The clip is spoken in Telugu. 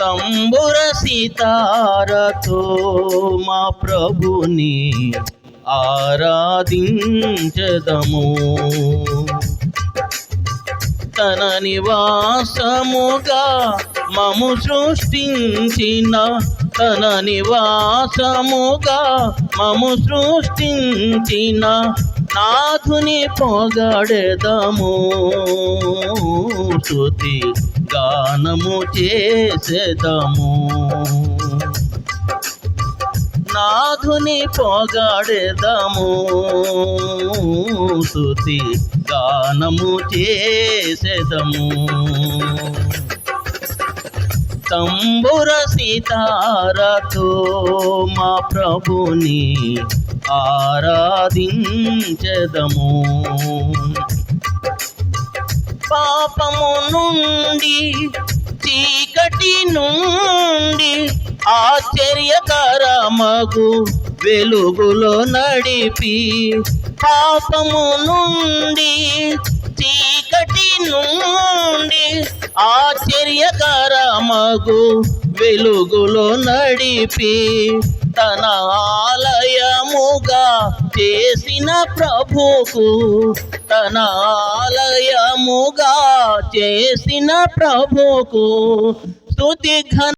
తంబుర సితారతో మా ప్రభుని ఆరాధించదము. తన నివాసముగా మము సృష్టించిన, తన నివాసముగా మము సృష్టించిన నాథుని పొగడెదము. స్తుతి గానము చేసెదము. నాథుని పొగడెదము. స్తుతి గానము చేసెదము. తంబుర సితారతో మా ప్రభుని ఆరాధించెదము. పాపము నుండి చీకటి నుండి ఆశ్చర్యకరమగు వెలుగులో నడిపి, పాపము నుండి చీకటి నుండి ఆశ్చర్యకరమగు వెలుగులో నడిపి, తన ఆలయముగా చేసిన ప్రభుకు, తన ఆలయముగా చేసిన ప్రభుకు స్తుతి ఘన